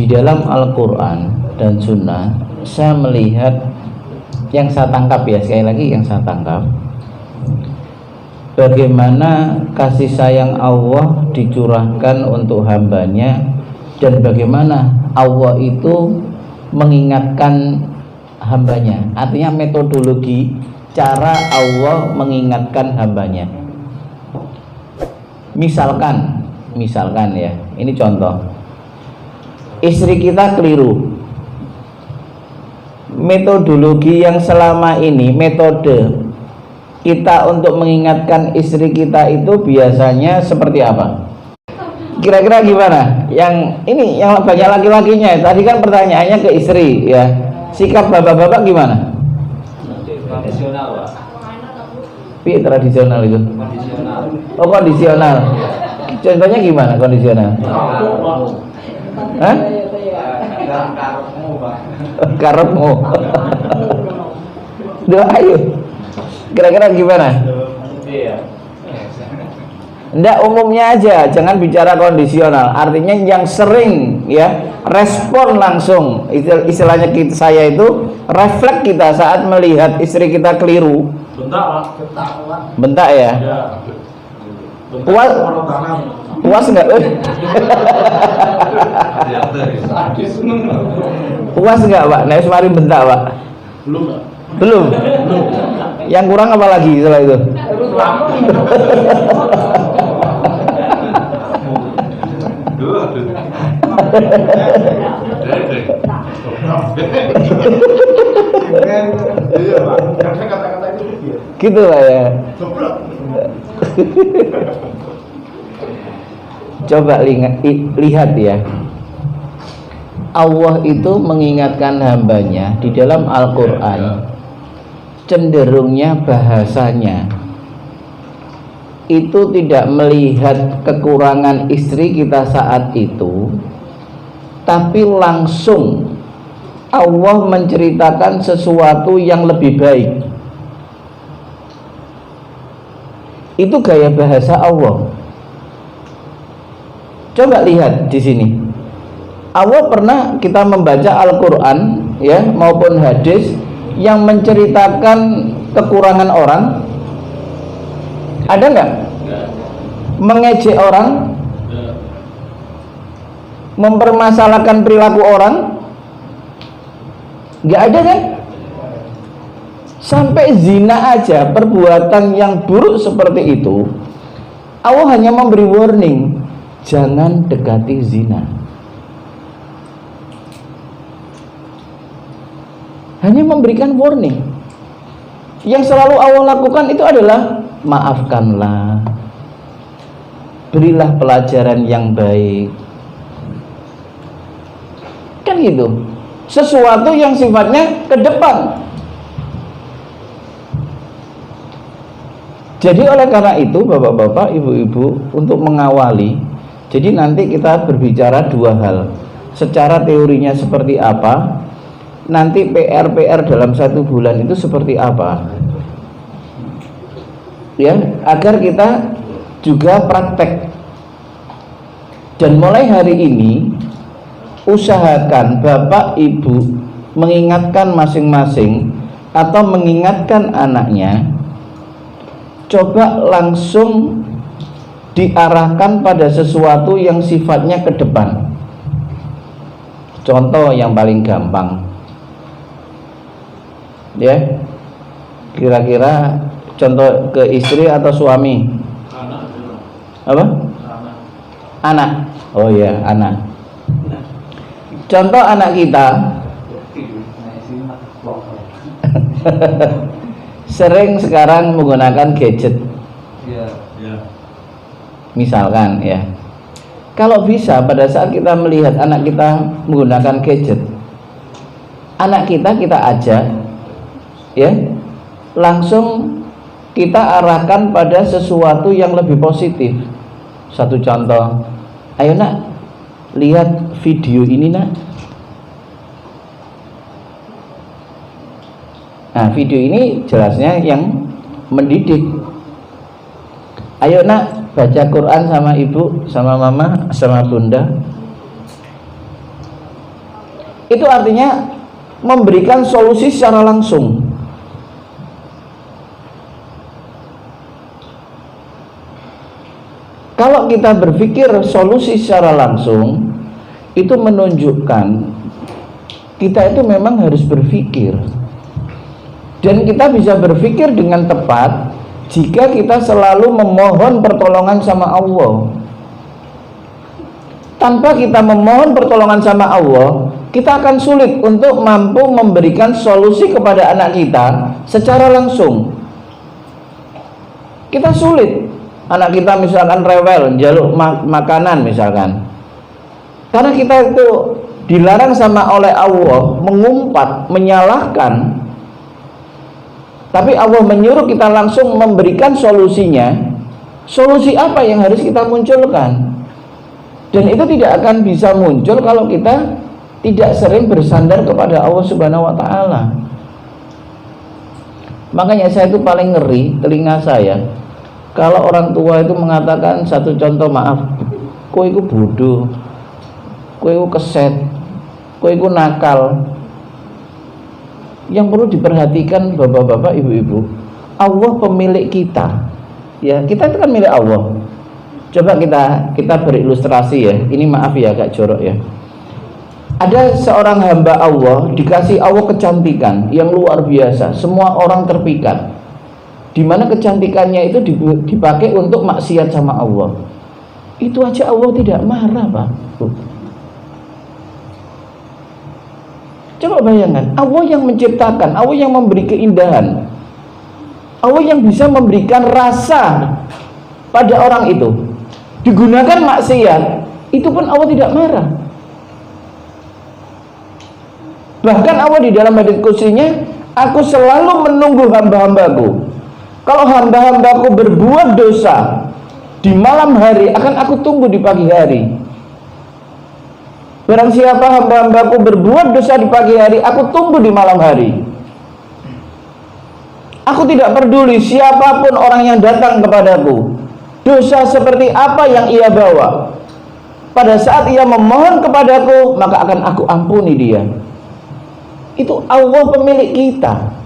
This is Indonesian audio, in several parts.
di dalam Al-Quran dan Sunnah saya melihat, yang saya tangkap ya, sekali lagi yang saya tangkap, bagaimana kasih sayang Allah dicurahkan untuk hambanya, dan bagaimana Allah itu mengingatkan hambanya. Artinya metodologi cara Allah mengingatkan hambanya. Misalkan ya, ini contoh, istri kita keliru, metodologi yang selama ini, metode kita untuk mengingatkan istri kita itu biasanya seperti apa? Kira-kira gimana? Yang ini yang banyak laki-lakinya. Tadi kan pertanyaannya ke istri ya. Sikap bapak-bapak gimana? Tradisional, Pak. Tradisional itu. Kondisional. Oh, kondisional. Contohnya gimana kondisional? Hah? Karepmu, Pak. Karepmu. Doa ayo. Kira-kira gimana? Iya. Nggak, umumnya aja, jangan bicara kondisional. Artinya yang sering ya respon langsung. Istilahnya saya itu refleks kita saat melihat istri kita keliru. Bentak, Pak. Bentak ya? Ya. Puas nggak? Puas nggak, Pak? Nah, semari bentak, Pak. Belum. Yang kurang apa lagi setelah itu? Gitu lah ya. Coba lihat ya, Allah itu mengingatkan hambanya di dalam Al-Quran, cenderungnya bahasanya itu tidak melihat kekurangan istri kita saat itu, tapi langsung Allah menceritakan sesuatu yang lebih baik. Itu gaya bahasa Allah. Coba lihat di sini. Allah pernah kita membaca Al-Quran ya maupun hadis yang menceritakan kekurangan orang? Ada nggak? Mengejek orang? Mempermasalahkan perilaku orang? Nggak ada kan? Sampai zina aja, perbuatan yang buruk seperti itu, Allah hanya memberi warning, jangan dekati zina. Hanya memberikan warning. Yang selalu Allah lakukan itu adalah maafkanlah, berilah pelajaran yang baik. Kan gitu. Sesuatu yang sifatnya ke depan. Jadi oleh karena itu bapak-bapak, ibu-ibu, untuk mengawali, jadi nanti kita berbicara dua hal. Secara teorinya seperti apa, nanti PR dalam 1 bulan itu seperti apa, ya, agar kita juga praktek. Dan mulai hari ini usahakan bapak ibu mengingatkan masing-masing atau mengingatkan anaknya, coba langsung diarahkan pada sesuatu yang sifatnya ke depan. Contoh yang paling gampang ya, kira-kira contoh ke istri atau suami? Apa? Anak. Oh ya, anak. Contoh anak kita sering sekarang menggunakan gadget. Misalkan ya, kalau bisa pada saat kita melihat anak kita menggunakan gadget, anak kita ajak ya, langsung kita arahkan pada sesuatu yang lebih positif. Satu contoh, ayo nak, lihat video ini nak. Nah, video ini jelasnya yang mendidik. Ayo nak, baca Quran sama ibu, sama mama, sama bunda. Itu artinya memberikan solusi secara langsung. Kalau kita berpikir solusi secara langsung, itu menunjukkan kita itu memang harus berpikir. Dan kita bisa berpikir dengan tepat jika kita selalu memohon pertolongan sama Allah. Tanpa kita memohon pertolongan sama Allah, kita akan sulit untuk mampu memberikan solusi kepada anak kita secara langsung. Kita sulit. Anak kita misalkan rewel, jaluk makanan misalkan. Karena kita itu dilarang sama oleh Allah mengumpat, menyalahkan. Tapi Allah menyuruh kita langsung memberikan solusinya. Solusi apa yang harus kita munculkan? Dan itu tidak akan bisa muncul kalau kita tidak sering bersandar kepada Allah Subhanahu wa Ta'ala. Makanya saya itu paling ngeri telinga saya kalau orang tua itu mengatakan satu contoh, maaf, kowe itu bodoh, kowe itu keset, kowe itu nakal. Yang perlu diperhatikan bapak-bapak, ibu-ibu, Allah pemilik kita. Ya, kita itu kan milik Allah. Coba kita berilustrasi ya. Ini maaf ya, agak jorok ya. Ada seorang hamba Allah, dikasih Allah kecantikan yang luar biasa, semua orang terpikat. Di mana kecantikannya itu dipakai untuk maksiat sama Allah. Itu aja Allah tidak marah, Pak. Coba bayangkan, Allah yang menciptakan, Allah yang memberi keindahan, Allah yang bisa memberikan rasa pada orang itu, digunakan maksiat, itu pun Allah tidak marah. Bahkan Allah di dalam hadits qudsinya, aku selalu menunggu hamba-hambaku. Kalau hamba-hambaku berbuat dosa di malam hari, akan aku tunggu di pagi hari. Barang siapa hamba-hambaku berbuat dosa di pagi hari, aku tunggu di malam hari. Aku tidak peduli siapapun orang yang datang kepadaku, dosa seperti apa yang ia bawa. Pada saat ia memohon kepadaku, maka akan aku ampuni dia. Itu Allah pemilik kita.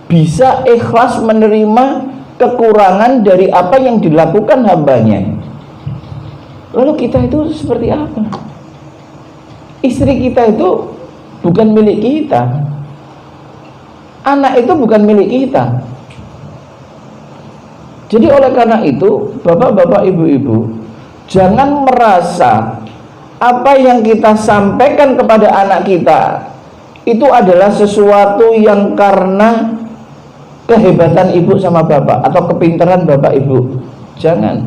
Bisa ikhlas menerima kekurangan dari apa yang dilakukan hambanya. Lalu kita itu seperti apa? Istri kita itu bukan milik kita. Anak itu bukan milik kita. Jadi oleh karena itu, bapak-bapak, ibu-ibu, jangan merasa apa yang kita sampaikan kepada anak kita itu adalah sesuatu yang karena kehebatan ibu sama bapak atau kepintaran bapak ibu. Jangan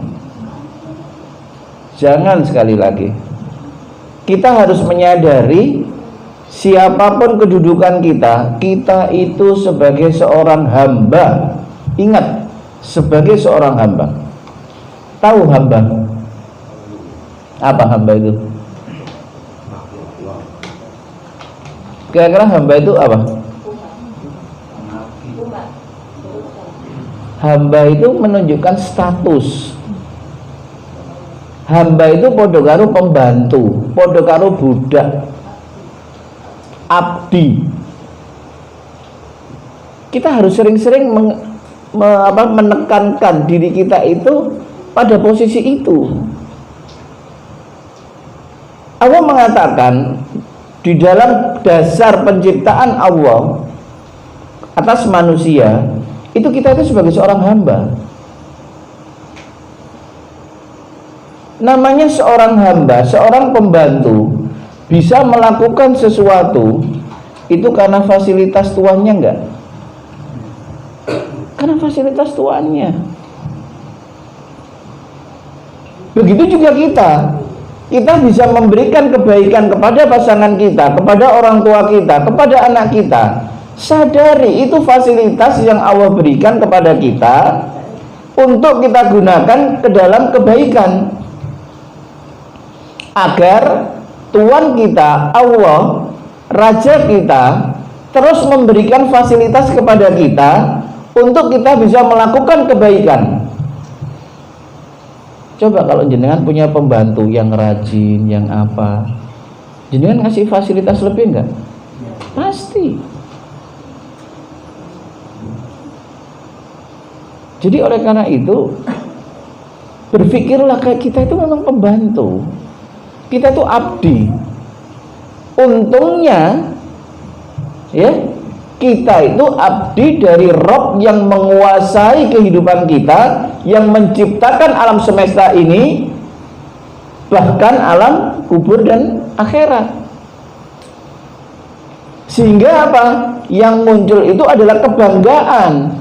sekali lagi. Kita harus menyadari siapapun kedudukan kita, kita itu sebagai seorang hamba. Ingat, sebagai seorang hamba. Tahu hamba? Apa hamba itu? Kira-kira hamba itu apa? Hamba itu menunjukkan status. Hamba itu podo karo pembantu, podo karo budak, abdi. Kita harus sering-sering menekankan diri kita itu pada posisi itu. Allah mengatakan di dalam dasar penciptaan Allah atas manusia, itu kita itu sebagai seorang hamba. Namanya seorang hamba, seorang pembantu bisa melakukan sesuatu itu karena fasilitas tuannya enggak? Karena fasilitas tuannya. Begitu juga kita bisa memberikan kebaikan kepada pasangan kita, kepada orang tua kita, kepada anak kita. Sadari itu fasilitas yang Allah berikan kepada kita untuk kita gunakan ke dalam kebaikan, agar Tuhan kita, Allah, Raja kita, terus memberikan fasilitas kepada kita untuk kita bisa melakukan kebaikan. Coba kalau jenengan punya pembantu yang rajin, yang apa, Jenengan ngasih fasilitas lebih enggak? Pasti. Jadi oleh karena itu, berpikirlah kayak kita itu memang pembantu, kita itu abdi. Untungnya ya, kita itu abdi dari Rob yang menguasai kehidupan kita, yang menciptakan alam semesta ini, bahkan alam kubur dan akhirat. Sehingga apa? Yang muncul itu adalah kebanggaan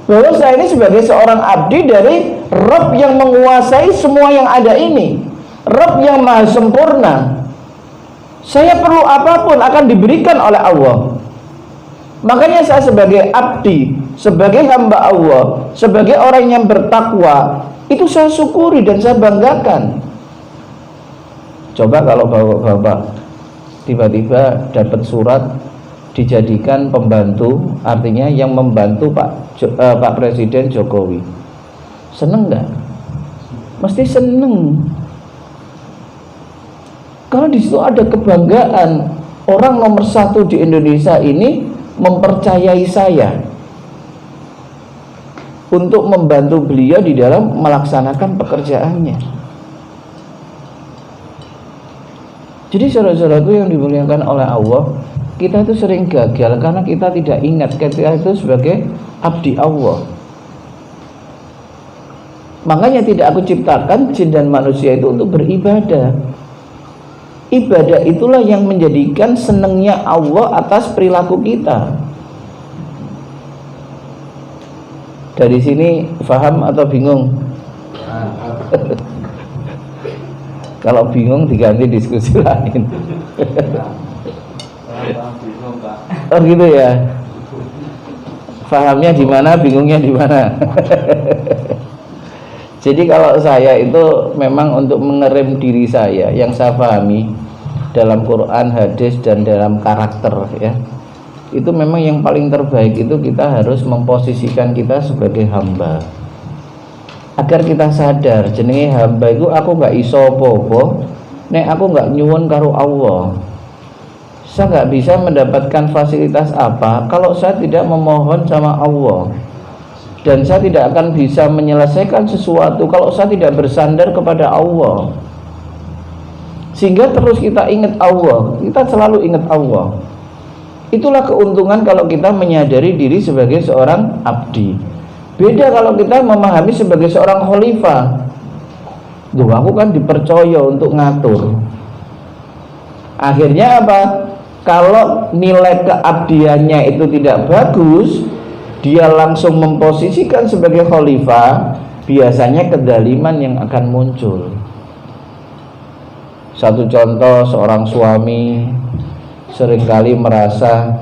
bahwa saya ini sebagai seorang abdi dari Rob yang menguasai semua yang ada ini, Rob yang maha sempurna. Saya perlu apapun akan diberikan oleh Allah. Makanya saya sebagai abdi, sebagai hamba Allah, sebagai orang yang bertakwa, itu saya syukuri dan saya banggakan. Coba kalau bapak tiba-tiba dapat surat dijadikan pembantu, artinya yang membantu Pak Presiden Jokowi, seneng nggak? Mesti seneng. Karena di situ ada kebanggaan, orang nomor 1 di Indonesia ini mempercayai saya untuk membantu beliau di dalam melaksanakan pekerjaannya. Jadi saudara-saudaraku yang dimuliakan oleh Allah, kita itu sering gagal karena kita tidak ingat kita itu sebagai abdi Allah. Makanya tidak aku ciptakan jin dan manusia itu untuk beribadah. Ibadah itulah yang menjadikan senangnya Allah atas perilaku kita. Dari sini paham atau bingung? Kalau bingung diganti diskusi lain. Oh gitu ya. Pahamnya di mana, bingungnya di mana? Jadi kalau saya itu memang untuk mengerem diri saya, yang saya pahami dalam Quran, hadis dan dalam karakter ya. Itu memang yang paling terbaik itu kita harus memposisikan kita sebagai hamba. Agar kita sadar jenenge hamba itu aku nggak iso apa-apa nek aku nggak nyuwun karo Allah. Saya nggak bisa mendapatkan fasilitas apa kalau saya tidak memohon sama Allah. Dan saya tidak akan bisa menyelesaikan sesuatu kalau saya tidak bersandar kepada Allah. Sehingga terus kita ingat Allah, kita selalu ingat Allah. Itulah keuntungan kalau kita menyadari diri sebagai seorang abdi. Beda kalau kita memahami sebagai seorang khalifah. Duh, aku kan dipercaya untuk ngatur. Akhirnya apa? Kalau nilai keabdiannya itu tidak bagus, dia langsung memposisikan sebagai khalifah, biasanya kedaliman yang akan muncul. Satu contoh, seorang suami seringkali merasa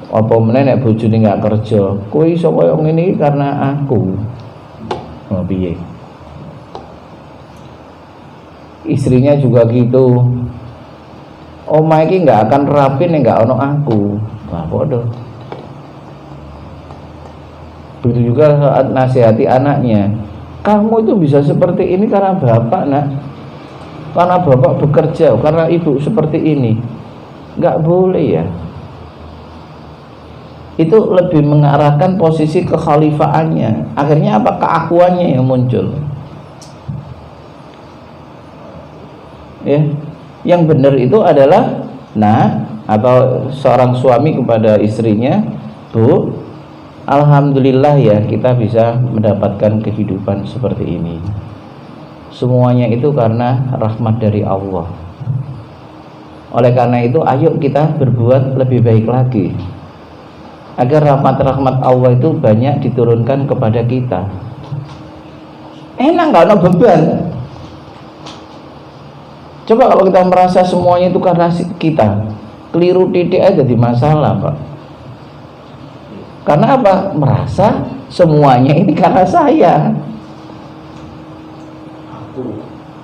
apa meneh nek bojone nggak kerja, kowe iso koyo ngene karena aku. Oh piye? Istrinya juga gitu. Omah iki nggak akan rapi nek nggak ono aku. Wah, bodoh. Begitu juga saat nasihati anaknya, kamu itu bisa seperti ini karena bapak nak, karena bapak bekerja, karena ibu seperti ini. Nggak boleh ya. Itu lebih mengarahkan posisi kekhalifaannya. Akhirnya apa? Keakuannya yang muncul. Ya, yang benar itu adalah atau seorang suami kepada istrinya, Bu, alhamdulillah ya kita bisa mendapatkan kehidupan seperti ini. Semuanya itu karena rahmat dari Allah. Oleh karena itu ayo kita berbuat lebih baik lagi, agar rahmat-rahmat Allah itu banyak diturunkan kepada kita. Enak gak ada beban. Coba kalau kita merasa semuanya itu karena kita, keliru titik aja di masalah, Pak. Karena apa? Merasa semuanya ini karena saya.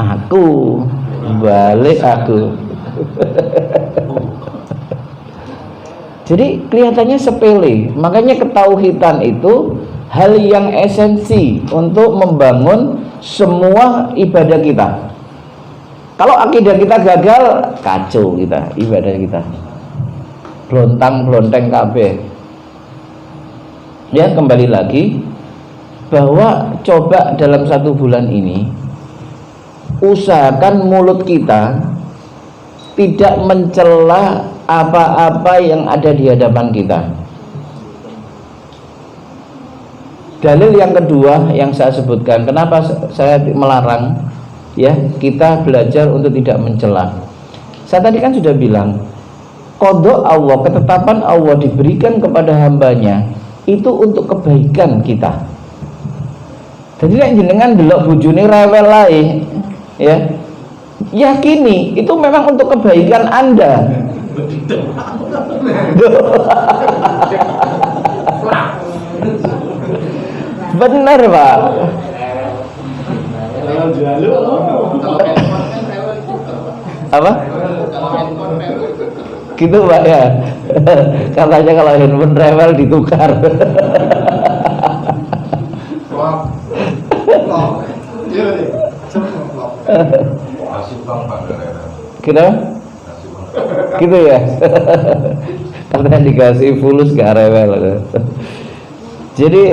Aku balik aku. Jadi kelihatannya sepele. Makanya ketauhidan itu hal yang esensi untuk membangun semua ibadah kita. Kalau akidah kita gagal, kacau kita, ibadah kita. Blontang-blonteng kabeh. Ya, kembali lagi bahwa coba dalam 1 bulan ini usahakan mulut kita tidak mencela apa-apa yang ada di hadapan kita. Dalil yang kedua yang saya sebutkan, kenapa saya melarang ya kita belajar untuk tidak mencela. Saya tadi kan sudah bilang, qada Allah, ketetapan Allah diberikan kepada hambanya itu untuk kebaikan kita. Jadi nek jenengan delok bojone rewel ae ya, yakini itu memang untuk kebaikan Anda. Benar Pak. Apa? Gitu Pak ya. Katanya kalau handphone rewel ditukar. Kenapa? Gitu ya. Katanya dikasih fulus gak rewel. Jadi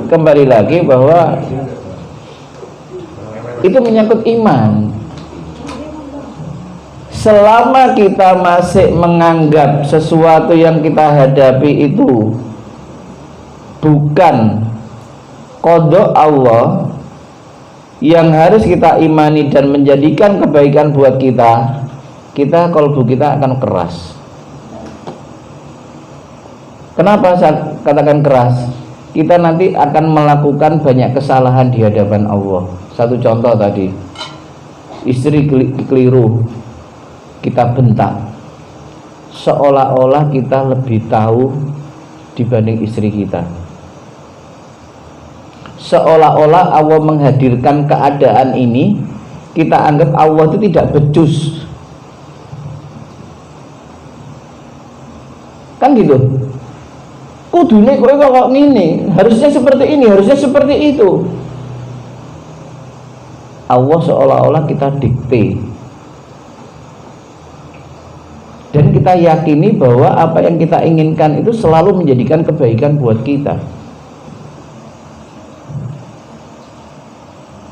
kembali lagi bahwa itu menyangkut iman. Selama kita masih menganggap sesuatu yang kita hadapi itu bukan qada Allah yang harus kita imani dan menjadikan kebaikan buat kita, kalbu kita akan keras. Kenapa saya katakan keras? Kita nanti akan melakukan banyak kesalahan di hadapan Allah. Satu contoh tadi, istri keliru, kita bentak, seolah-olah kita lebih tahu dibanding istri kita. Seolah-olah Allah menghadirkan keadaan ini, kita anggap Allah itu tidak becus. Kan gitu. Kudune kowe kok ngene, harusnya seperti ini, harusnya seperti itu. Allah seolah-olah kita dikte. Dan kita yakini bahwa apa yang kita inginkan itu selalu menjadikan kebaikan buat kita.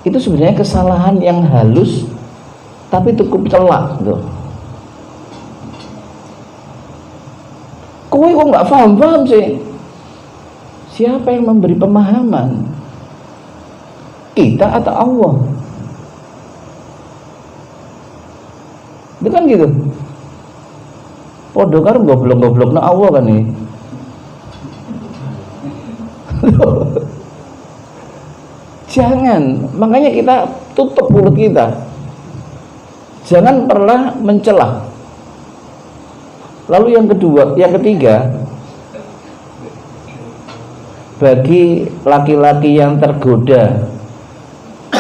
Itu sebenarnya kesalahan yang halus tapi cukup celak tuh. Kowe kok nggak paham sih? Siapa yang memberi pemahaman? Kita atau Allah? Itu kan gitu. Podo karo goblok-goblok na Allah kan nih. Jangan, makanya kita tutup mulut kita. Jangan pernah mencela. Lalu yang ketiga, bagi laki-laki yang tergoda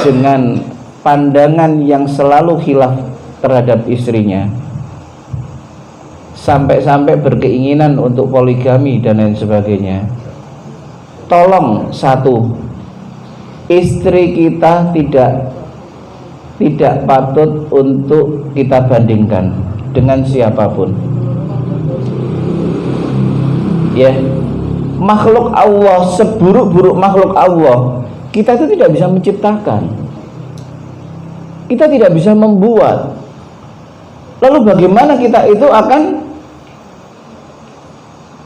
dengan pandangan yang selalu khilaf terhadap istrinya, sampai-sampai berkeinginan untuk poligami dan lain sebagainya, tolong satu, istri kita tidak patut untuk kita bandingkan dengan siapapun. Ya, makhluk Allah, seburuk-buruk makhluk Allah, kita itu tidak bisa menciptakan, kita tidak bisa membuat. Lalu bagaimana kita itu akan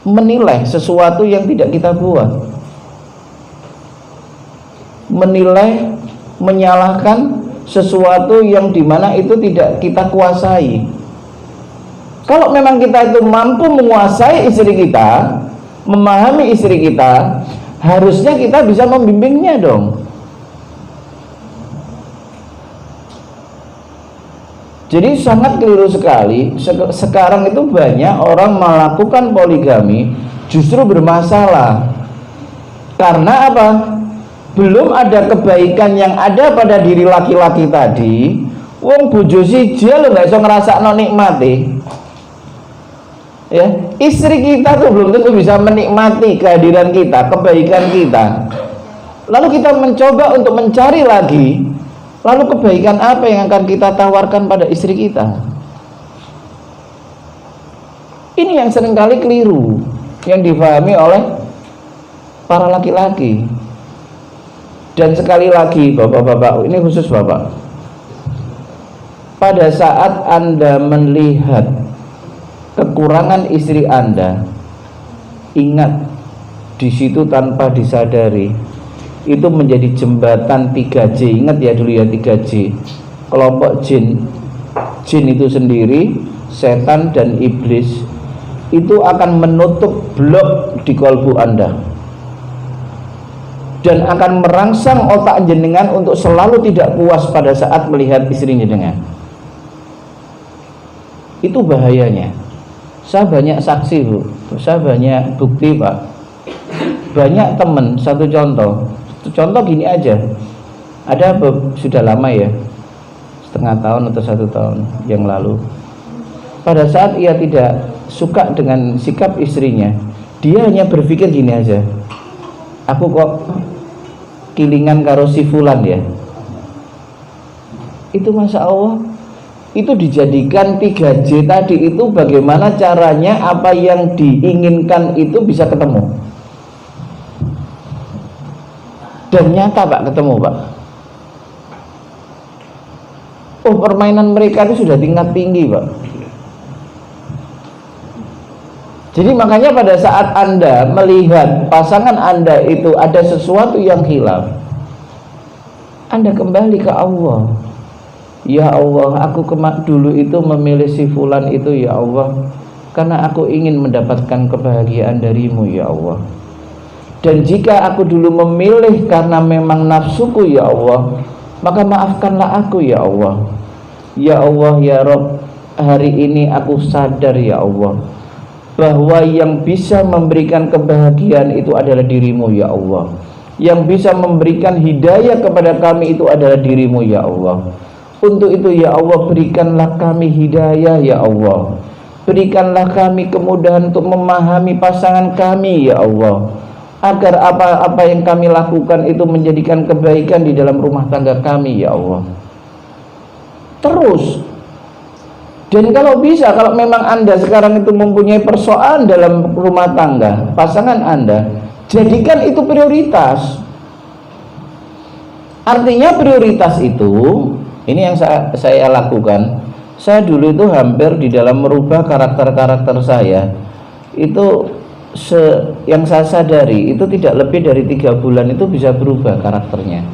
menilai sesuatu yang tidak kita buat, menilai, menyalahkan sesuatu yang dimana itu tidak kita kuasai. Kalau memang kita itu mampu menguasai istri kita, memahami istri kita, harusnya kita bisa membimbingnya dong. Jadi sangat keliru sekali. Sekarang itu banyak orang melakukan poligami justru bermasalah. Karena apa? Belum ada kebaikan yang ada pada diri laki-laki tadi. Wong bojo siji lho gak iso ngrasakno nikmati. Ya, istri kita tuh belum tentu bisa menikmati kehadiran kita, kebaikan kita. Lalu kita mencoba untuk mencari lagi Lalu kebaikan apa yang akan kita tawarkan pada istri kita? Ini yang seringkali keliru, yang difahami oleh para laki-laki. Dan sekali lagi bapak-bapak, ini khusus bapak, pada saat Anda melihat kekurangan istri Anda, ingat di situ tanpa disadari itu menjadi jembatan 3J. Ingat ya dulu ya 3J, kelompok jin. Jin itu sendiri, setan dan iblis, itu akan menutup blok di kalbu Anda dan akan merangsang otak jenengan untuk selalu tidak puas pada saat melihat istri jenengan. Itu bahayanya. Saya banyak saksi bu, saya banyak bukti pak, banyak teman. Satu contoh gini aja, ada sudah lama ya, setengah tahun atau 1 tahun yang lalu, pada saat ia tidak suka dengan sikap istrinya, dia hanya berpikir gini aja, aku kok kilingan karo si fulan ya. Itu masya Allah, itu dijadikan 3J tadi itu bagaimana caranya apa yang diinginkan itu bisa ketemu. Dan nyata pak, ketemu pak. Oh, permainan mereka itu sudah tingkat tinggi pak. Jadi makanya pada saat Anda melihat pasangan Anda itu ada sesuatu yang hilaf, Anda kembali ke Allah. Ya Allah, aku dulu itu memilih si fulan itu ya Allah, karena aku ingin mendapatkan kebahagiaan darimu ya Allah. Dan jika aku dulu memilih karena memang nafsuku ya Allah, maka maafkanlah aku ya Allah. Ya Allah ya Rabb, hari ini aku sadar ya Allah bahwa yang bisa memberikan kebahagiaan itu adalah dirimu ya Allah. Yang bisa memberikan hidayah kepada kami itu adalah dirimu ya Allah. Untuk itu ya Allah, berikanlah kami hidayah ya Allah. Berikanlah kami kemudahan untuk memahami pasangan kami ya Allah, agar apa-apa yang kami lakukan itu menjadikan kebaikan di dalam rumah tangga kami ya Allah. Terus. Dan kalau bisa, kalau memang Anda sekarang itu mempunyai persoalan dalam rumah tangga pasangan Anda, jadikan itu prioritas. Artinya prioritas itu, ini yang saya lakukan. Saya dulu itu hampir di dalam merubah karakter-karakter saya itu, yang saya sadari itu tidak lebih dari 3 bulan itu bisa berubah karakternya,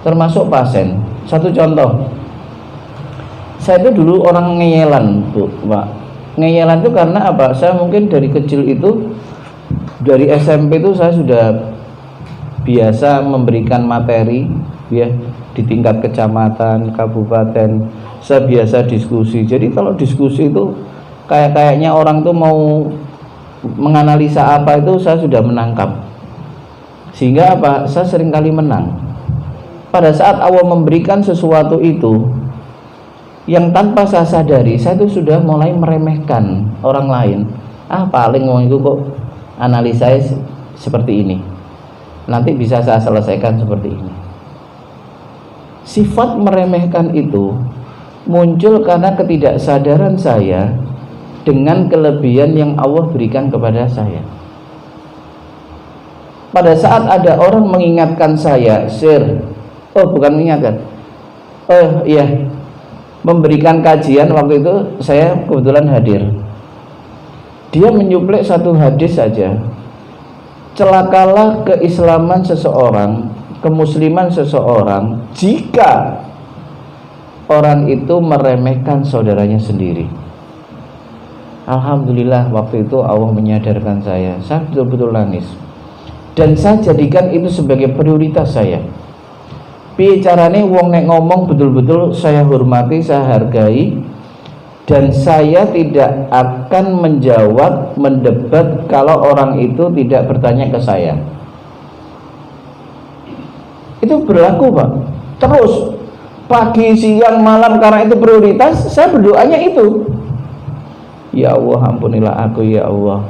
termasuk pasien. Satu contoh, saya itu dulu orang ngeyelan bu, pak. Ngeyelan itu karena apa? Saya mungkin dari kecil itu, dari SMP itu saya sudah biasa memberikan materi ya, di tingkat kecamatan, kabupaten. Saya biasa diskusi. Jadi kalau diskusi itu kayaknya orang tuh mau menganalisa apa itu saya sudah menangkap. Sehingga apa? Saya seringkali menang. Pada saat Allah memberikan sesuatu itu yang tanpa saya sadari, saya itu sudah mulai meremehkan orang lain. Paling mau itu kok analisa seperti ini, nanti bisa saya selesaikan seperti ini. Sifat meremehkan itu muncul karena ketidaksadaran saya dengan kelebihan yang Allah berikan kepada saya. Pada saat ada orang mengingatkan saya, bukan mengingatkan, iya, memberikan kajian, waktu itu saya kebetulan hadir. Dia menyuplai satu hadis saja, celakalah keislaman seseorang, kemusliman seseorang jika orang itu meremehkan saudaranya sendiri. Alhamdulillah waktu itu Allah menyadarkan saya betul-betul nangis, dan saya jadikan itu sebagai prioritas saya. Bicaranya wong nek ngomong betul-betul saya hormati, saya hargai, dan saya tidak akan menjawab, mendebat kalau orang itu tidak bertanya ke saya. Itu berlaku pak. Terus pagi, siang, malam, karena itu prioritas, saya berdoanya itu, ya Allah ampunilah aku ya Allah,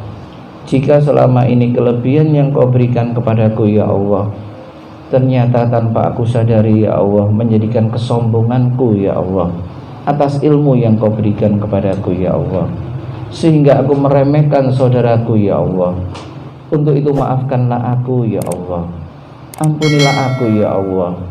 jika selama ini kelebihan yang kau berikan kepadaku ya Allah ternyata tanpa aku sadari ya Allah menjadikan kesombonganku ya Allah atas ilmu yang kau berikan kepadaku ya Allah, sehingga aku meremehkan saudaraku ya Allah. Untuk itu maafkanlah aku ya Allah, ampunilah aku ya Allah,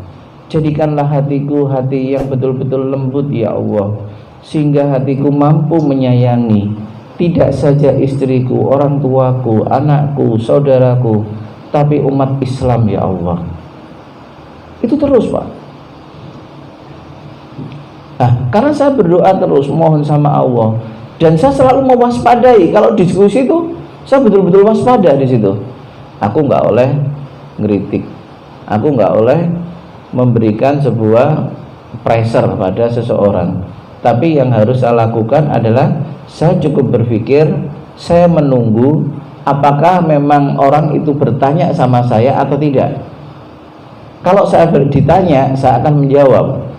jadikanlah hatiku hati yang betul-betul lembut ya Allah, sehingga hatiku mampu menyayangi tidak saja istriku, orang tuaku, anakku, saudaraku, tapi umat Islam ya Allah. Itu terus Pak. Nah, karena saya berdoa terus mohon sama Allah, dan saya selalu mewaspadai kalau diskusi itu, saya betul-betul waspada di situ. Aku nggak oleh ngeritik, aku nggak oleh memberikan sebuah pressure pada seseorang. Tapi yang harus saya lakukan adalah saya cukup berpikir, saya menunggu apakah memang orang itu bertanya sama saya atau tidak. Kalau saya ditanya, saya akan menjawab.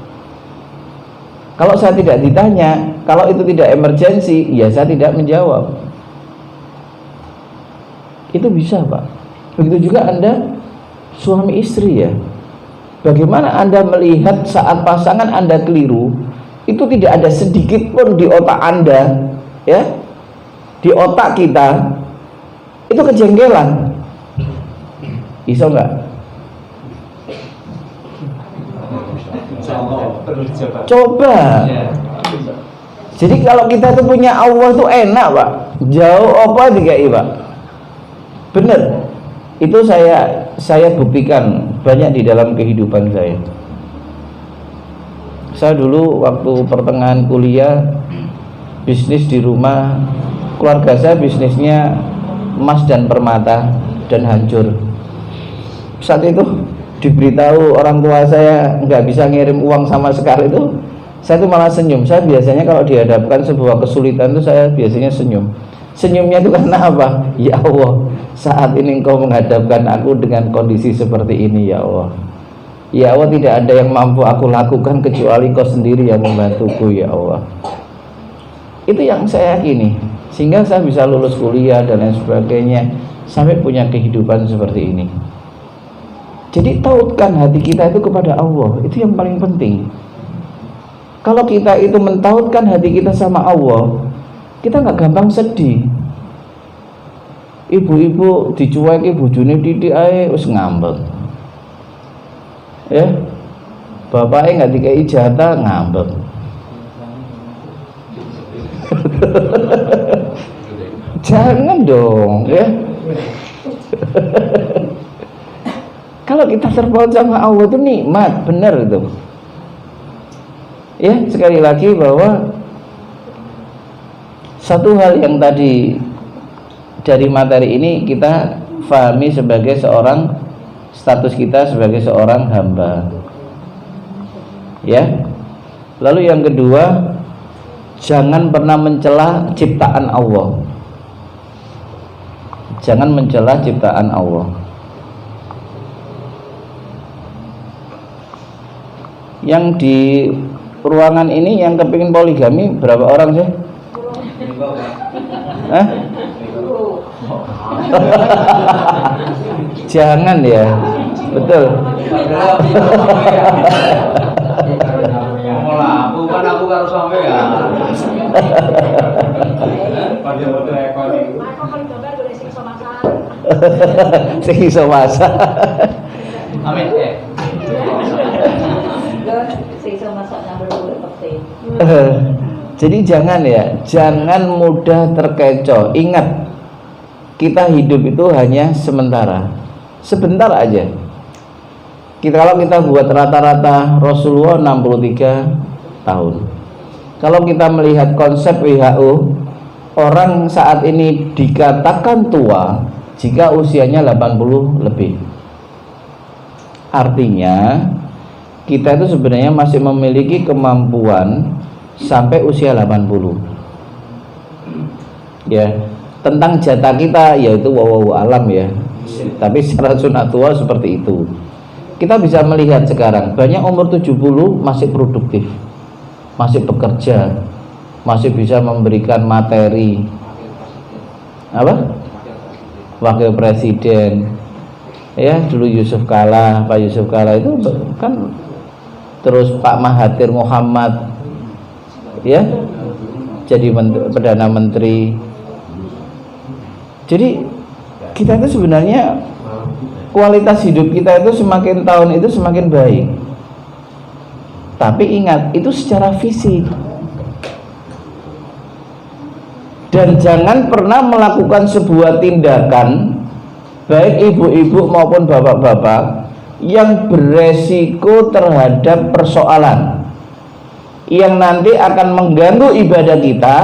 Kalau saya tidak ditanya, kalau itu tidak emergensi, ya saya tidak menjawab. Itu bisa Pak. Begitu juga Anda suami istri ya. Bagaimana Anda melihat saat pasangan Anda keliru, itu tidak ada sedikit pun di otak Anda, ya, di otak kita itu kejengkelan. Bisa enggak? Coba. Jadi kalau kita tuh punya Allah tuh enak Pak. Jauh apa dikai Pak. Bener. Itu saya buktikan banyak di dalam kehidupan saya. Saya dulu waktu pertengahan kuliah bisnis di rumah, keluarga saya bisnisnya emas dan permata dan hancur. Saat itu diberitahu orang tua saya nggak bisa ngirim uang sama sekali, itu saya tuh malah senyum. Saya biasanya kalau dihadapkan sebuah kesulitan itu saya biasanya senyum. Senyumnya itu karena apa? Ya Allah, saat ini Engkau menghadapkan aku dengan kondisi seperti ini ya Allah. Ya Allah, tidak ada yang mampu aku lakukan kecuali Kau sendiri yang membantuku ya Allah. Itu yang saya yakini, sehingga saya bisa lulus kuliah dan lain sebagainya, sampai punya kehidupan seperti ini. Jadi tautkan hati kita itu kepada Allah, itu yang paling penting. Kalau kita itu mentautkan hati kita sama Allah, kita nggak gampang sedih. Ibu-ibu dicueki bojone titik ae wis ngambek. Ya, bapaknya nggak dikai jatah ngambek. Jangan dong, ya. Kalau kita terpaut sama Allah itu nikmat, benar itu. Ya, sekali lagi bahwa satu hal yang tadi dari materi ini kita fahami sebagai seorang, status kita sebagai seorang hamba. Ya. Lalu yang kedua, jangan pernah mencela ciptaan Allah. Jangan mencela ciptaan Allah. Yang di ruangan ini yang kepingin poligami berapa orang sih? Hah? Jangan ya, betul. Bukan aku harus sampai ya. Sing iso masak. Amin. Jadi jangan ya, jangan mudah terkecoh. Ingat, kita hidup itu hanya sementara, sebentar aja. Kalau kita buat rata-rata Rasulullah 63 tahun. Kalau kita melihat konsep WHO, orang saat ini dikatakan tua jika usianya 80 lebih. Artinya kita itu sebenarnya masih memiliki kemampuan sampai usia 80. Ya, tentang jatah kita yaitu wallahu alam ya. Tapi secara sunnatul seperti itu. Kita bisa melihat sekarang banyak umur 70 masih produktif, masih bekerja, masih bisa memberikan materi. Apa? Wakil presiden. Ya, dulu Yusuf Kala, Pak Yusuf Kala itu kan, terus Pak Mahathir Muhammad, ya, jadi Perdana Menteri. Jadi kita itu sebenarnya kualitas hidup kita itu semakin tahun itu semakin baik. Tapi ingat, itu secara fisik. Dan jangan pernah melakukan sebuah tindakan, baik ibu-ibu maupun bapak-bapak, yang beresiko terhadap persoalan yang nanti akan mengganggu ibadah kita,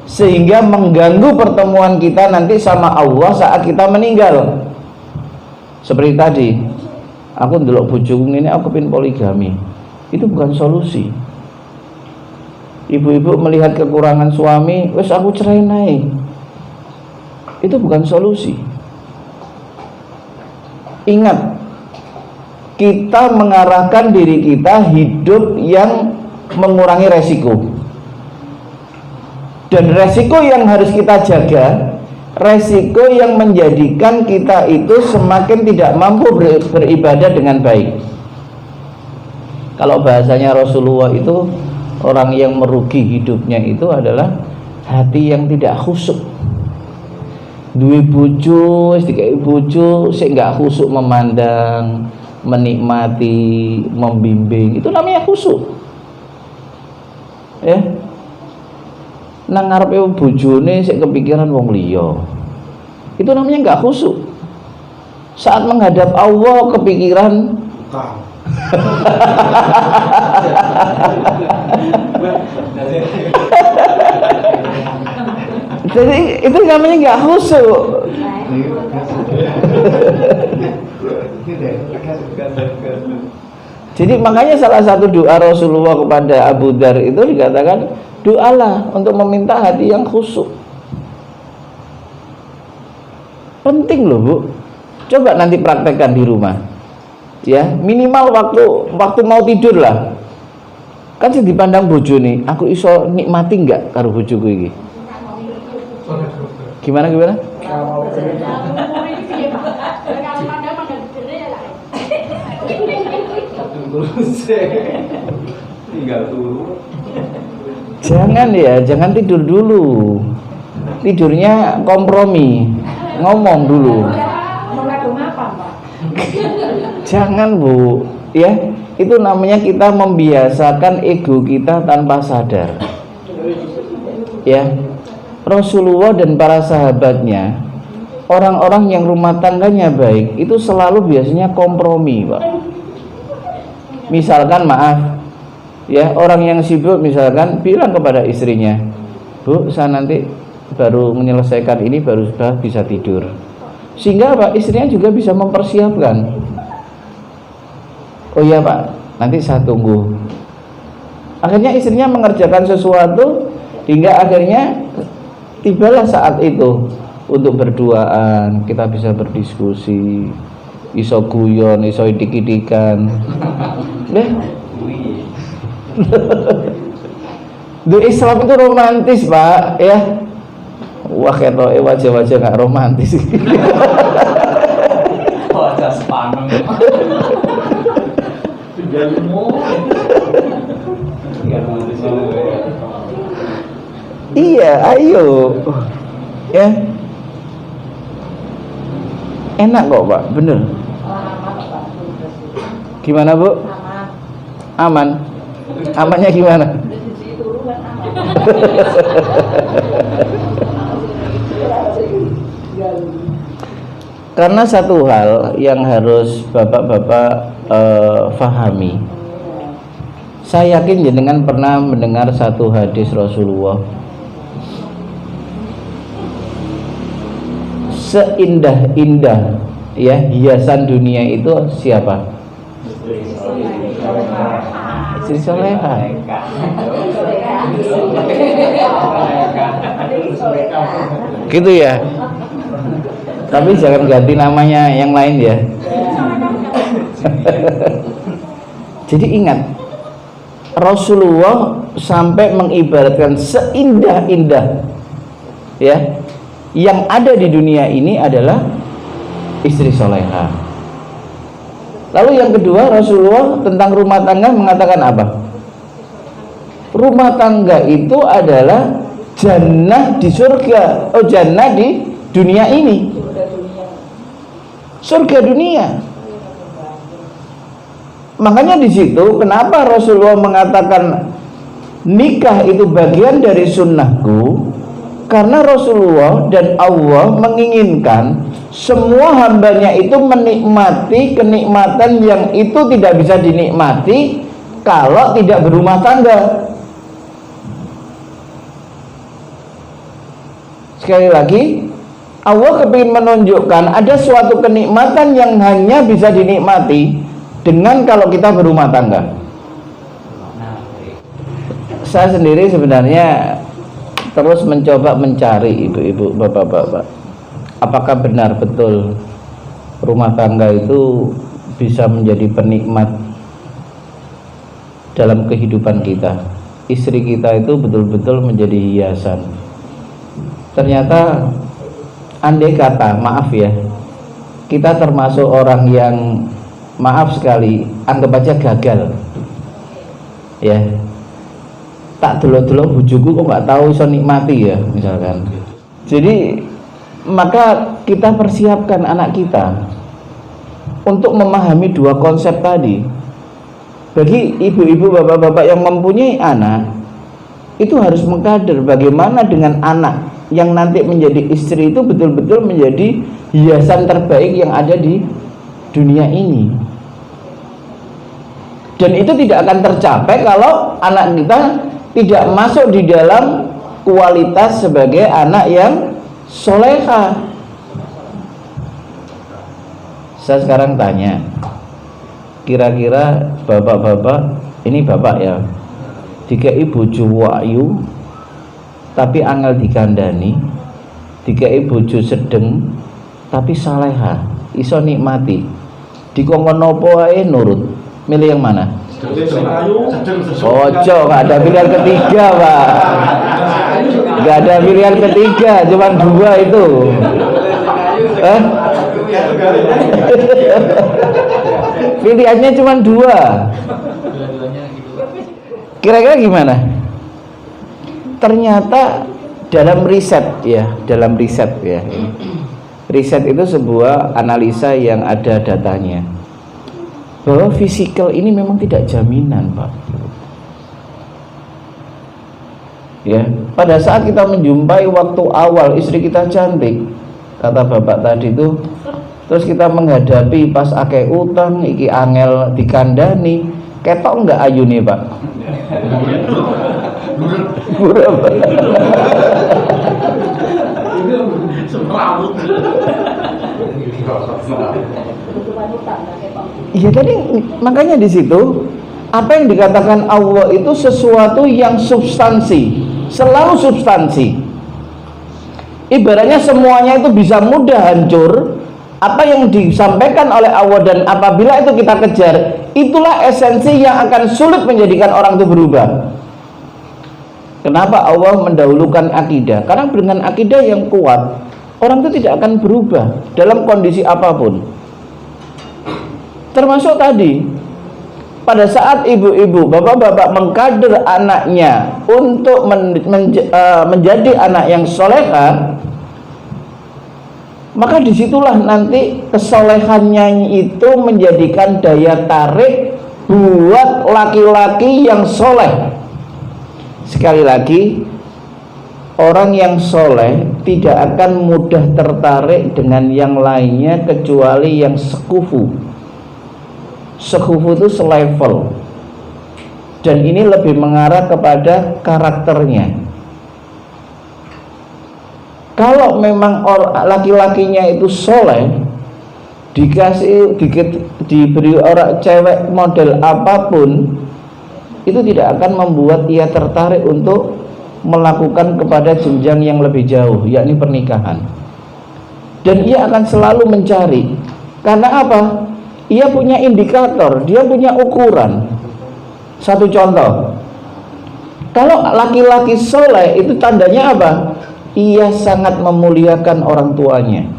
sehingga mengganggu pertemuan kita nanti sama Allah saat kita meninggal. Seperti tadi, aku ndelok bojoku ini, aku pengen poligami. Itu bukan solusi. Ibu-ibu melihat kekurangan suami, wes aku cerai naik. Itu bukan solusi. Ingat, kita mengarahkan diri kita hidup yang mengurangi resiko. Dan resiko yang harus kita jaga, resiko yang menjadikan kita itu semakin tidak mampu beribadah dengan baik. Kalau bahasanya Rasulullah itu, orang yang merugi hidupnya itu adalah hati yang tidak khusyuk. Duwe bojo, dikai bojo sik enggak khusyuk memandang, menikmati, membimbing, itu namanya khusyuk. Ya. Nang ngarepe bojone sik kepikiran wong liya. Itu namanya enggak khusyuk. Saat menghadap Allah kepikiran jadi itu namanya nggak khusyuk. Jadi makanya salah satu doa Rasulullah kepada Abu Dzar itu dikatakan, doalah untuk meminta hati yang khusyuk. Penting loh Bu. Coba nanti praktekkan di rumah. Ya, minimal waktu mau tidur lah. Kan sih dipandang bojo nih, aku iso nikmati enggak karo bojoku iki? Gimana? Jangan tidur dulu. Tidurnya kompromi, ngomong dulu. Jangan Bu, ya. Itu namanya kita membiasakan ego kita tanpa sadar. Ya. Rasulullah dan para sahabatnya, orang-orang yang rumah tangganya baik, itu selalu biasanya kompromi, Pak. Misalkan maaf, ya, orang yang sibuk misalkan bilang kepada istrinya, Bu, saya nanti baru menyelesaikan ini, baru sudah bisa tidur. Sehingga Pak, istrinya juga bisa mempersiapkan. Oh iya Pak, nanti saya tunggu. Akhirnya istrinya mengerjakan sesuatu hingga akhirnya tibalah saat itu untuk berduaan, kita bisa berdiskusi, iso guyon, iso idik-idikan. Di Islam itu romantis Pak, ya. Wah ketoke wajah-wajah nggak romantis. Wajah sepaneng. Iya, ayo. Ya. Enak kok, Pak, bener. Gimana, Bu? Aman. Amannya gimana? Karena satu hal yang harus bapak-bapak fahami. Saya yakin jenengan pernah mendengar satu hadis Rasulullah. Seindah-indah ya hiasan dunia itu siapa? Istri soleha. Gitu ya. Tapi jangan ganti namanya yang lain ya. Jadi ingat, Rasulullah sampai mengibaratkan seindah-indah ya yang ada di dunia ini adalah istri soleha. Lalu yang kedua, Rasulullah tentang rumah tangga mengatakan apa? Rumah tangga itu adalah jannah di surga. Oh, jannah di dunia ini. Surga dunia. Makanya di situ kenapa Rasulullah mengatakan nikah itu bagian dari sunnahku? Karena Rasulullah dan Allah menginginkan semua hambanya itu menikmati kenikmatan yang itu tidak bisa dinikmati kalau tidak berumah tangga. Sekali lagi, Allah kepingin menunjukkan ada suatu kenikmatan yang hanya bisa dinikmati dengan kalau kita berumah tangga. Saya sendiri sebenarnya terus mencoba mencari ibu-ibu, bapak-bapak, apakah benar betul rumah tangga itu bisa menjadi penikmat dalam kehidupan kita. Istri kita itu betul-betul menjadi hiasan. Ternyata andai kata, maaf ya, kita termasuk orang yang, maaf sekali, anggap aja gagal ya, tak dulu-dulu bujuku kok nggak tahu iso nikmati ya misalkan. Jadi maka kita persiapkan anak kita untuk memahami dua konsep tadi. Bagi ibu-ibu, bapak-bapak yang mempunyai anak, itu harus mengkader bagaimana dengan anak yang nanti menjadi istri itu betul-betul menjadi hiasan terbaik yang ada di dunia ini. Dan itu tidak akan tercapai kalau anak kita tidak masuk di dalam kualitas sebagai anak yang soleha. Saya sekarang tanya, kira-kira bapak-bapak, ini bapak ya, dikai bojo wahyu tapi angel dikandani, dikai bojo sedeng tapi saleha, iso nikmati, dikongkon nopo ae nurut, milih yang mana? Ojo, gak ada pilihan ketiga Pak, gak ada pilihan ketiga, cuma dua itu. Pilihannya cuma dua. Kira-kira gimana? Ternyata dalam riset ya, riset itu sebuah analisa yang ada datanya, bahwa fisikal ini memang tidak jaminan Pak ya. Pada saat kita menjumpai waktu awal istri kita cantik, kata bapak tadi itu, terus kita menghadapi pas akeh utang, iki angel dikandani, ketok enggak ayu nih Pak? Berapa? Iya tadi, makanya di situ apa yang dikatakan Allah itu sesuatu yang substansi, selalu substansi. Ibaratnya semuanya itu bisa mudah hancur. Apa yang disampaikan oleh Allah dan apabila itu kita kejar, itulah esensi yang akan sulit menjadikan orang itu berubah. Kenapa Allah mendahulukan akidah? Karena dengan akidah yang kuat, orang itu tidak akan berubah dalam kondisi apapun. Termasuk tadi, pada saat ibu-ibu, bapak-bapak mengkader anaknya untuk menjadi anak yang soleha, maka disitulah nanti kesolehannya itu menjadikan daya tarik buat laki-laki yang soleh. Sekali lagi, orang yang soleh tidak akan mudah tertarik dengan yang lainnya kecuali yang sekufu. Sekufu itu selevel, dan ini lebih mengarah kepada karakternya. Kalau memang laki-lakinya itu soleh, diberi orang cewek model apapun, itu tidak akan membuat ia tertarik untuk melakukan kepada jenjang yang lebih jauh, yakni pernikahan. Dan ia akan selalu mencari, karena apa? Ia punya indikator, dia punya ukuran. Satu contoh, kalau laki-laki soleh itu tandanya apa? Ia sangat memuliakan orang tuanya,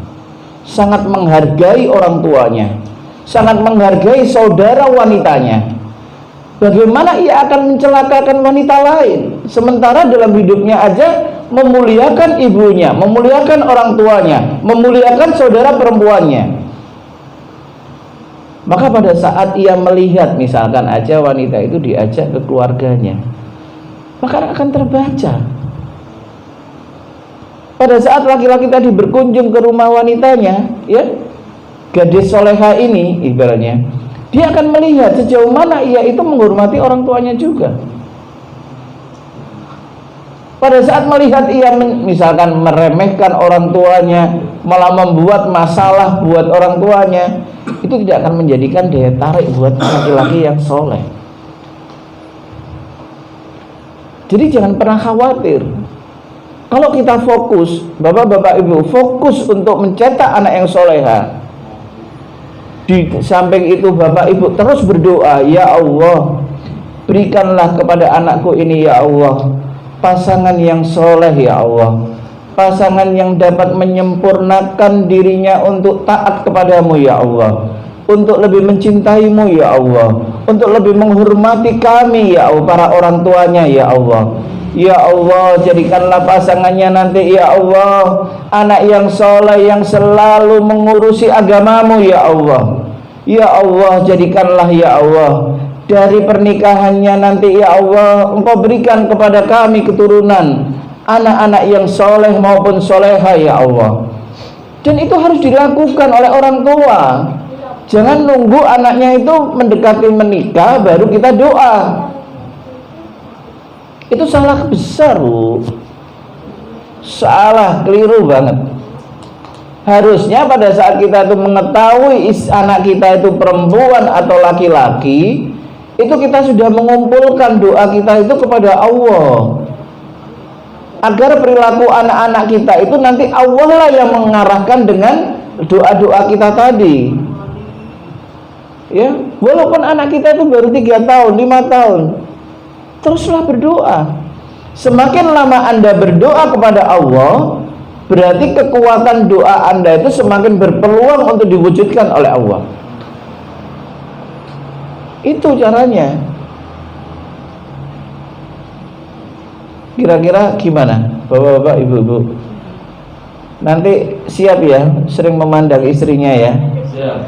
sangat menghargai orang tuanya, sangat menghargai saudara wanitanya, bagaimana ia akan mencelakakan wanita lain, sementara dalam hidupnya aja memuliakan ibunya, memuliakan orang tuanya, memuliakan saudara perempuannya. Maka pada saat ia melihat misalkan aja wanita itu diajak ke keluarganya, maka akan terbaca. Pada saat laki-laki tadi berkunjung ke rumah wanitanya, ya, gadis soleha ini ibaratnya, dia akan melihat sejauh mana ia itu menghormati orang tuanya juga. Pada saat melihat ia misalkan meremehkan orang tuanya, malah membuat masalah buat orang tuanya, itu tidak akan menjadikan daya tarik buat laki-laki yang soleh. Jadi jangan pernah khawatir. Kalau kita fokus, bapak-bapak ibu, fokus untuk mencetak anak yang soleha. Di samping itu bapak ibu terus berdoa, ya Allah, berikanlah kepada anakku ini ya Allah pasangan yang soleh ya Allah, pasangan yang dapat menyempurnakan dirinya untuk taat kepadamu ya Allah, untuk lebih mencintaimu ya Allah, untuk lebih menghormati kami ya Allah, para orang tuanya ya Allah. Ya Allah, jadikanlah pasangannya nanti ya Allah anak yang soleh yang selalu mengurusi agamamu ya Allah. Ya Allah, jadikanlah ya Allah dari pernikahannya nanti ya Allah Engkau berikan kepada kami keturunan anak-anak yang soleh maupun soleha ya Allah. Dan itu harus dilakukan oleh orang tua. Jangan nunggu anaknya itu mendekati menikah baru kita doa. Itu salah besar, Bu. Salah, keliru banget. Harusnya pada saat kita itu mengetahui anak kita itu perempuan atau laki-laki, itu kita sudah mengumpulkan doa kita itu kepada Allah, agar perilaku anak-anak kita itu nanti Allah lah yang mengarahkan dengan doa-doa kita tadi. Ya, walaupun anak kita itu baru 3 tahun, 5 tahun, teruslah berdoa. Semakin lama Anda berdoa kepada Allah, berarti kekuatan doa Anda itu semakin berpeluang untuk diwujudkan oleh Allah. Itu caranya. Kira-kira gimana, bapak-bapak, ibu-ibu? Nanti siap ya, sering memandang istrinya ya. Siap.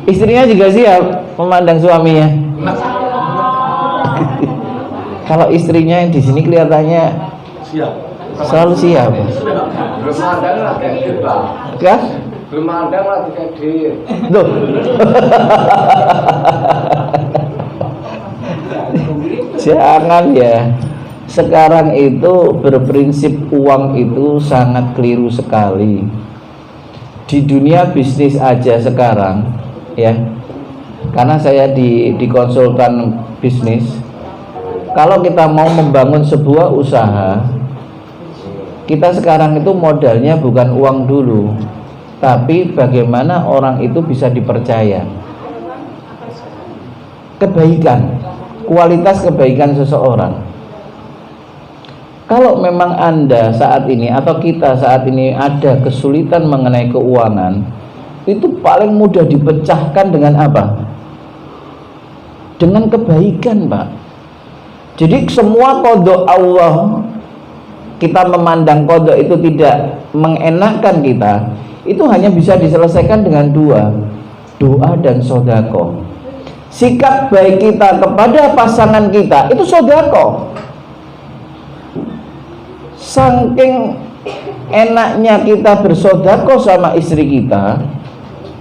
Istrinya juga siap memandang suaminya. Kalau istrinya yang di sini kelihatannya Siap. selalu siap. Bermandang lagi kadir, Pak. Ya? Bermandang lagi kadir. Tuh. Jangan ya. Sekarang itu berprinsip uang itu sangat keliru sekali. Di dunia bisnis aja sekarang ya. Karena saya di konsultan bisnis. Kalau kita mau membangun sebuah usaha, kita sekarang itu modalnya bukan uang dulu, tapi bagaimana orang itu bisa dipercaya. Kebaikan, kualitas kebaikan seseorang. Kalau memang Anda saat ini atau kita saat ini ada kesulitan mengenai keuangan, itu paling mudah dipecahkan dengan apa? Dengan kebaikan, Pak. Jadi semua qada Allah, kita memandang qada itu tidak mengenakkan kita, itu hanya bisa diselesaikan dengan dua, doa dan sodako. Sikap baik kita kepada pasangan kita itu sodako. Saking enaknya kita bersodako sama istri kita,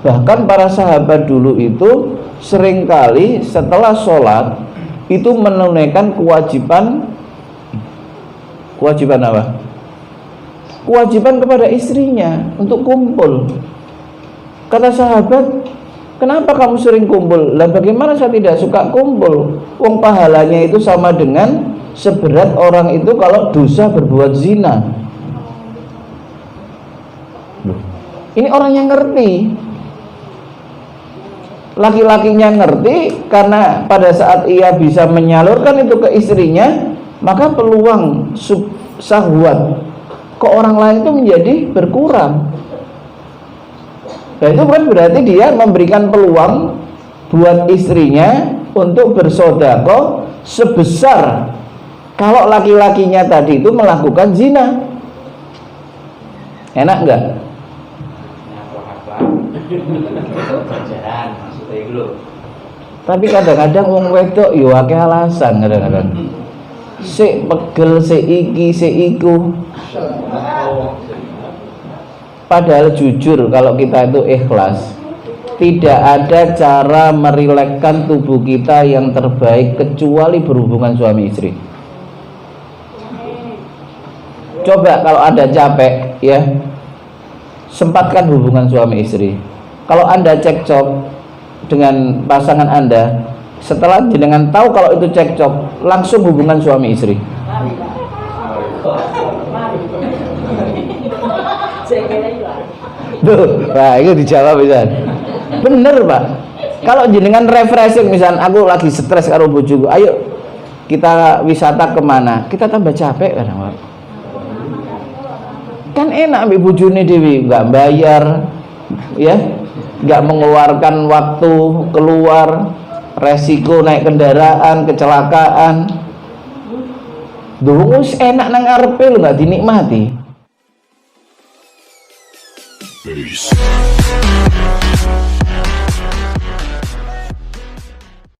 bahkan para sahabat dulu itu seringkali setelah sholat itu menunaikan kewajiban apa? Kewajiban kepada istrinya untuk kumpul. Kata sahabat, kenapa kamu sering kumpul? Lah bagaimana saya tidak suka kumpul? Wong pahalanya itu sama dengan seberat orang itu kalau dosa berbuat zina. Ini orang yang ngerti. Laki-lakinya ngerti, karena pada saat ia bisa menyalurkan itu ke istrinya, maka peluang syahwat ke orang lain itu menjadi berkurang. Dan itu kan berarti dia memberikan peluang buat istrinya untuk bersedekah sebesar kalau laki-lakinya tadi itu melakukan zina. Enak enggak? Tapi kadang-kadang wong wedok yo akeh alasan kadang-kadang. Sik pegel, sik iki, sik iku. Padahal jujur kalau kita itu ikhlas, tidak ada cara merilekkan tubuh kita yang terbaik kecuali berhubungan suami istri. Coba kalau Anda capek ya, sempatkan hubungan suami istri. Kalau Anda cekcok dengan pasangan Anda, setelah jenengan tahu kalau itu cekcok, langsung hubungan suami istri. Tuh, nah itu dijawab bisa. Bener Pak. Kalau jenengan refreshing, misalnya aku lagi stres karo bojoku, ayo kita wisata kemana? Kita tambah capek kan Pak. Kan enak ambil bojone dewi, nggak bayar, ya, nggak mengeluarkan waktu keluar, resiko naik kendaraan, kecelakaan. Duh, enak nang ngarepe lho, nggak dinikmati. Peace.